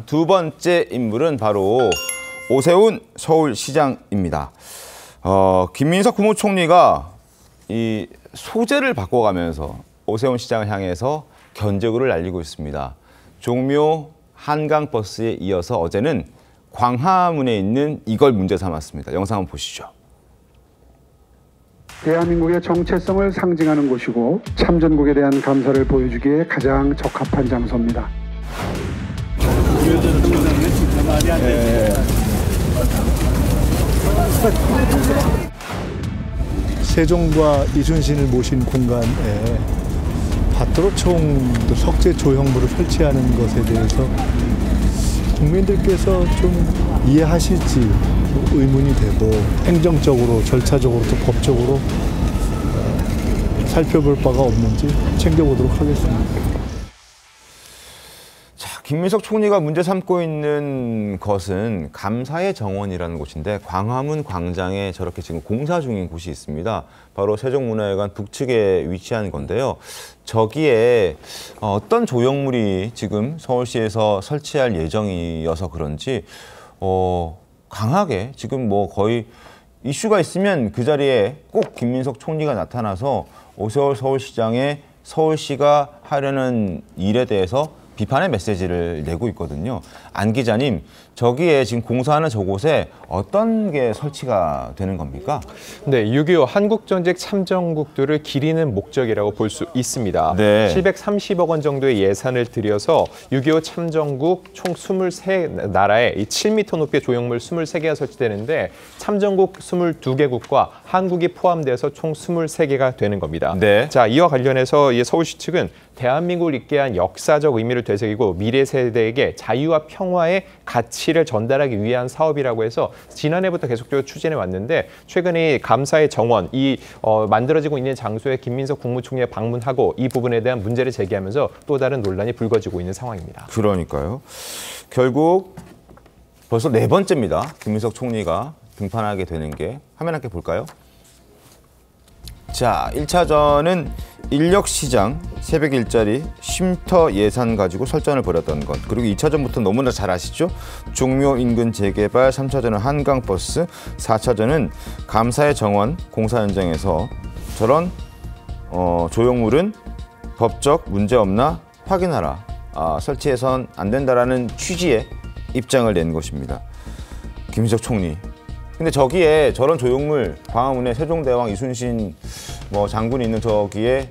두 번째 인물은 바로 오세훈 서울시장입니다. 김민석 국무총리가 이 소재를 바꿔가면서 오세훈 시장을 향해서 견제구를 날리고 있습니다. 종묘 한강버스에 이어서 어제는 광화문에 있는 이걸 문제 삼았습니다. 영상 한번 보시죠. 대한민국의 정체성을 상징하는 곳이고 참전국에 대한 감사를 보여주기에 가장 적합한 장소입니다. 세종과 이순신을 모신 공간에 밭도로총 석재 조형물을 설치하는 것에 대해서 국민들께서 좀 이해하실지 의문이 되고 행정적으로 절차적으로 또 법적으로 살펴볼 바가 없는지 챙겨보도록 하겠습니다. 자, 김민석 총리가 문제 삼고 있는 것은 감사의 정원이라는 곳인데 광화문 광장에 저렇게 지금 공사 중인 곳이 있습니다. 바로 세종문화회관 북측에 위치한 건데요. 저기에 어떤 조형물이 지금 서울시에서 설치할 예정이어서 그런지 강하게 지금 뭐 거의 이슈가 있으면 그 자리에 꼭 김민석 총리가 나타나서 오세훈 서울시장의 서울시가 하려는 일에 대해서 비판의 메시지를 내고 있거든요. 안 기자님, 저기에 지금 공사하는 저곳에 어떤 게 설치가 되는 겁니까? 네, 6.25 한국전쟁 참전국들을 기리는 목적이라고 볼 수 있습니다. 네. 730억 원 정도의 예산을 들여서 6.25 참전국 총 23나라에 이 7m 높이의 조형물 23개가 설치되는데 참전국 22개국과 한국이 포함돼서 총 23개가 되는 겁니다. 네. 자, 이와 관련해서 서울시 측은 대한민국을 있게 한 역사적 의미를 되새기고 미래 세대에게 자유와 평화의 가치를 전달하기 위한 사업이라고 해서 지난해부터 계속적으로 추진해 왔는데 최근에 감사의 정원, 만들어지고 있는 장소에 김민석 국무총리가 방문하고 이 부분에 대한 문제를 제기하면서 또 다른 논란이 불거지고 있는 상황입니다. 그러니까요. 결국 벌써 네 번째입니다. 김민석 총리가 등판하게 되는 게. 화면 함께 볼까요? 자, 1차전은 인력시장 새벽 일자리 쉼터 예산 가지고 설전을 벌였던 것. 그리고 2차전부터 너무나 잘 아시죠? 종묘 인근 재개발, 3차전은 한강버스, 4차전은 감사의 정원 공사 현장에서 저런 조형물은 법적 문제 없나 확인하라. 설치해선 안 된다라는 취지의 입장을 낸 것입니다. 김민석 총리. 근데 저기에 저런 조형물, 광화문에 세종대왕 이순신 장군이 있는 저기에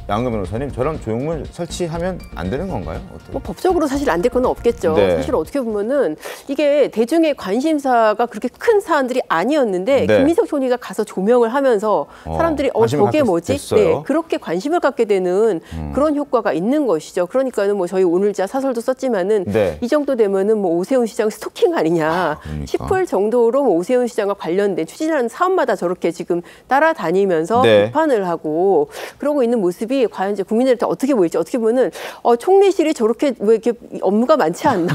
양은경 변호사님, 저런 조형물 설치하면 안 되는 건가요? 뭐 법적으로 사실 안 될 건 없겠죠. 네. 사실 어떻게 보면은 이게 대중의 관심사가 그렇게 큰 사안들이 아니었는데 네. 김민석 총리가 가서 조명을 하면서 사람들이 저게 뭐지? 네, 그렇게 관심을 갖게 되는 그런 효과가 있는 것이죠. 그러니까는 뭐 저희 오늘자 사설도 썼지만은 네. 이 정도 되면은 뭐 오세훈 시장 스토킹 아니냐 그러니까. 싶을 정도로 뭐 오세훈 시장과 관련된 추진하는 사업마다 저렇게 지금 따라다니면서 네. 비판을 하고 그러고 있는 모습이 과연 이제 국민들한테 어떻게 보일지 어떻게 보면 총리실이 저렇게 왜 이렇게 업무가 많지 않나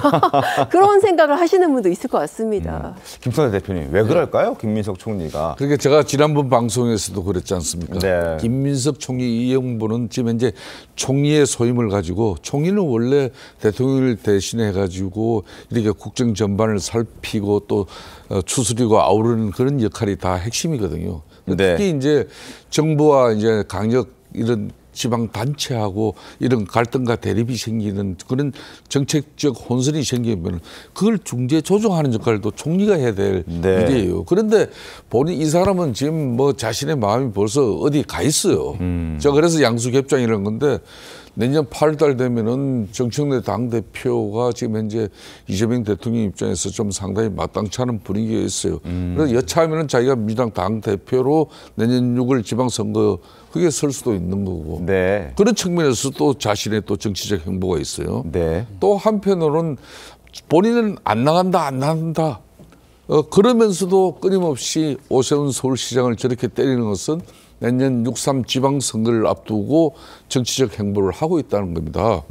그런 생각을 하시는 분도 있을 것 같습니다. 김성태 대표님, 왜 그럴까요? 김민석 총리가. 그러니까 제가 지난번 방송에서도 그랬지 않습니까? 네. 김민석 총리 이 형부는 지금 이제 총리의 소임을 가지고 총리는 원래 대통령을 대신해 가지고 이렇게 국정 전반을 살피고 또 추스리고 아우르는 그런 역할이 다 핵심이거든요. 네. 특히 이제 정부와 이제 강력 이런 지방 단체하고 이런 갈등과 대립이 생기는 그런 정책적 혼선이 생기면 그걸 중재 조정하는 역할도 총리가 해야 될 네. 일이에요. 그런데 이 사람은 지금 뭐 자신의 마음이 벌써 어디 가 있어요. 저 그래서 양수협장이라는 건데 내년 8월 되면은 정청래 당대표가 지금 현재 이재명 대통령 입장에서 좀 상당히 마땅치 않은 분위기가 있어요. 그래서 여차하면은 자기가 민주당 당대표로 내년 6월 지방선거 그게 설 수도 있는 거고. 네. 그런 측면에서 또 자신의 또 정치적 행보가 있어요. 네. 또 한편으로는 본인은 안 나간다. 그러면서도 끊임없이 오세훈 서울시장을 저렇게 때리는 것은 내년 6.3 지방선거를 앞두고 정치적 행보를 하고 있다는 겁니다.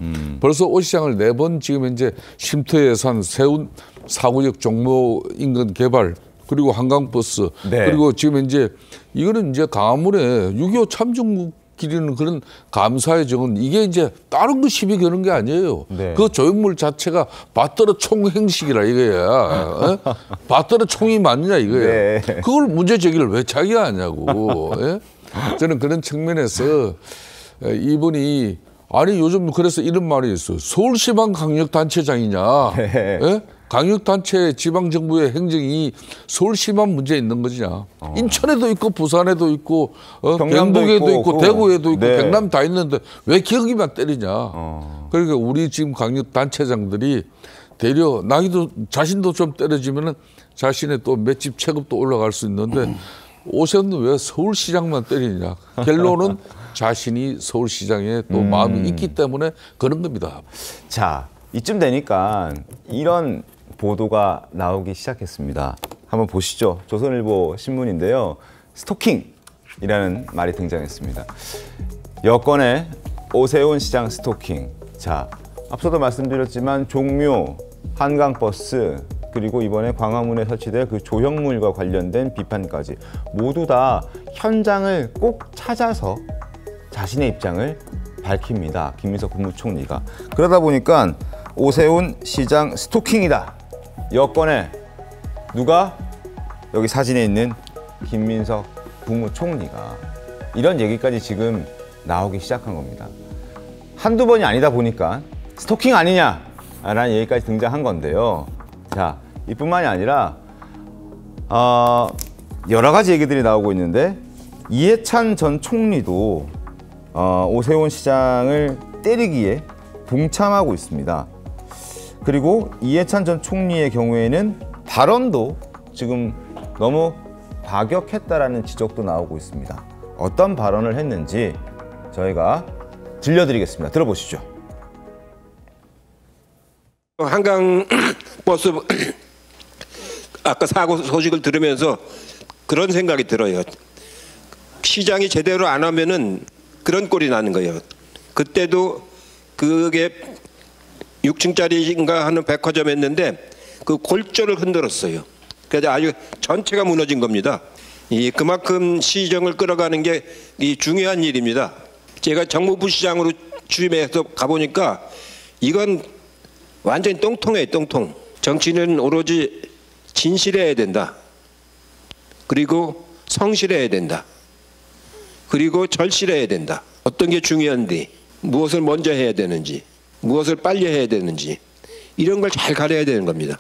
벌써 오 시장을 4번 지금 현재 쉼터 예산, 세운 사구역 종묘 인근 개발, 그리고 한강버스, 네. 그리고 지금 현재 이거는 이제 광화문에 6.25 참전국 기리는 그런 감사의 정은 이게 이제 다른 거 시비 거는 게 아니에요. 네. 그 조형물 자체가 받들어 총행식이라 이거야. 받들어 총이 맞느냐 이거야. 네. 그걸 문제 제기를 왜 자기가 하냐고. 예? 저는 그런 측면에서 이분이 아니 요즘 그래서 이런 말이 있어요. 서울시방 강력단체장이냐. 네. 예? 강력단체 지방정부의 행정이 서울시만 문제 있는 거지냐. 인천에도 있고 부산에도 있고 경남도 경북에도 있고 있고, 대구에도 있고 네. 경남 다 있는데 왜 기억이만 때리냐. 그러니까 우리 지금 강력단체장들이 되려 나이도 자신도 좀 때려지면은 자신의 또 맷집 체급도 올라갈 수 있는데 오세훈은 왜 서울시장만 때리냐. 결론은 자신이 서울시장에 또 마음이 있기 때문에 그런 겁니다. 자, 이쯤 되니까 이런 보도가 나오기 시작했습니다. 한번 보시죠. 조선일보 신문인데요. 스토킹이라는 말이 등장했습니다. 여권의 오세훈 시장 스토킹. 자, 앞서도 말씀드렸지만 종묘, 한강버스, 그리고 이번에 광화문에 설치될 그 조형물과 관련된 비판까지 모두 다 현장을 꼭 찾아서 자신의 입장을 밝힙니다. 김민석 국무총리가. 그러다 보니까 오세훈 시장 스토킹이다. 여권에 누가? 여기 사진에 있는 김민석 국무총리가. 이런 얘기까지 지금 나오기 시작한 겁니다. 한두 번이 아니다 보니까 스토킹 아니냐라는 얘기까지 등장한 건데요. 자, 이뿐만이 아니라 여러 가지 얘기들이 나오고 있는데 이해찬 전 총리도 오세훈 시장을 때리기에 동참하고 있습니다. 그리고 이해찬 전 총리의 경우에는 발언도 지금 너무 과격했다라는 지적도 나오고 있습니다. 어떤 발언을 했는지 저희가 들려드리겠습니다. 들어보시죠. 한강 버스 아까 사고 소식을 들으면서 그런 생각이 들어요. 시장이 제대로 안 하면은 그런 꼴이 나는 거예요. 그때도 그게 6층짜리인가 하는 백화점이었는데 그 골조를 흔들었어요. 그래서 아주 전체가 무너진 겁니다. 그만큼 시정을 끌어가는 게 중요한 일입니다. 제가 정무부시장으로 취임해서 가보니까 이건 완전히 똥통이에요. 똥통. 정치는 오로지 진실해야 된다. 그리고 성실해야 된다. 그리고 절실해야 된다. 어떤 게 중요한지, 무엇을 먼저 해야 되는지, 무엇을 빨리 해야 되는지 이런 걸 잘 가려야 되는 겁니다.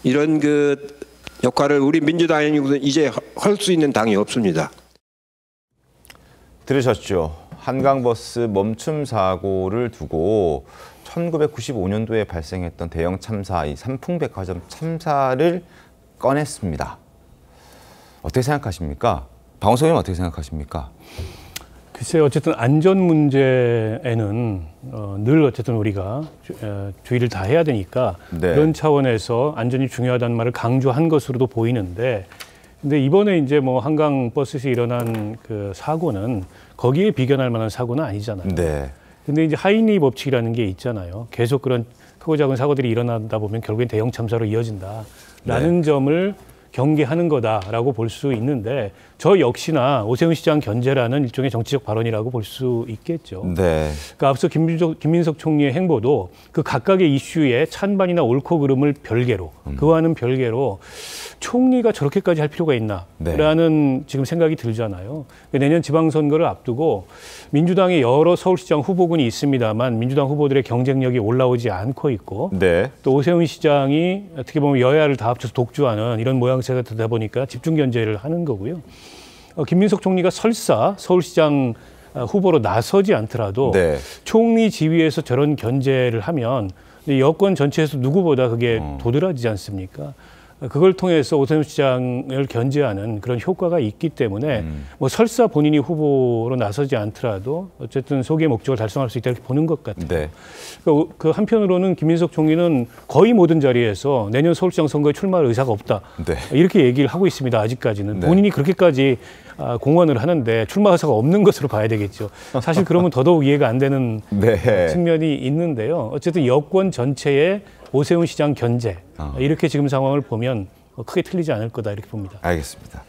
이런 그 역할을 우리 민주당이 이제 할 수 있는 당이 없습니다. 들으셨죠? 한강버스 멈춤 사고를 두고 1995년도에 발생했던 대형 참사, 이 삼풍백화점 참사를 꺼냈습니다. 어떻게 생각하십니까? 방송님 어떻게 생각하십니까? 글쎄요, 어쨌든 안전 문제에는 늘 어쨌든 우리가 주의를 다 해야 되니까 네. 그런 차원에서 안전이 중요하다는 말을 강조한 것으로도 보이는데, 근데 이번에 이제 뭐 한강 버스에서 일어난 그 사고는 거기에 비견할 만한 사고는 아니잖아요. 네. 근데 이제 하이니 법칙이라는 게 있잖아요. 계속 그런 크고 작은 사고들이 일어나다 보면 결국엔 대형 참사로 이어진다라는 점을 경계하는 거다라고 볼 수 있는데, 저 역시나 오세훈 시장 견제라는 일종의 정치적 발언이라고 볼 수 있겠죠. 네. 그러니까 앞서 김민석 총리의 행보도 그 각각의 이슈의 찬반이나 옳고 그름을 별개로, 그와는 별개로 총리가 저렇게까지 할 필요가 있나라는 지금 생각이 들잖아요. 내년 지방선거를 앞두고 민주당의 여러 서울시장 후보군이 있습니다만 민주당 후보들의 경쟁력이 올라오지 않고 있고, 네. 또 오세훈 시장이 어떻게 보면 여야를 다 합쳐서 독주하는 이런 모양새가 되다 보니까 집중 견제를 하는 거고요. 김민석 총리가 설사 서울시장 후보로 나서지 않더라도 네. 총리 지위에서 저런 견제를 하면 여권 전체에서 누구보다 그게 도드라지지 않습니까? 그걸 통해서 오세훈 시장을 견제하는 그런 효과가 있기 때문에 뭐 설사 본인이 후보로 나서지 않더라도 어쨌든 소기의 목적을 달성할 수 있다 이렇게 보는 것 같아요. 네. 그 한편으로는 김민석 총리는 거의 모든 자리에서 내년 서울시장 선거에 출마할 의사가 없다. 네. 이렇게 얘기를 하고 있습니다. 아직까지는. 네. 본인이 그렇게까지 공언을 하는데 출마 의사가 없는 것으로 봐야 되겠죠. 사실 그러면 더더욱 이해가 안 되는 네. 측면이 있는데요. 어쨌든 여권 전체의 오세훈 시장 견제, 이렇게 지금 상황을 보면 크게 틀리지 않을 거다 이렇게 봅니다. 알겠습니다.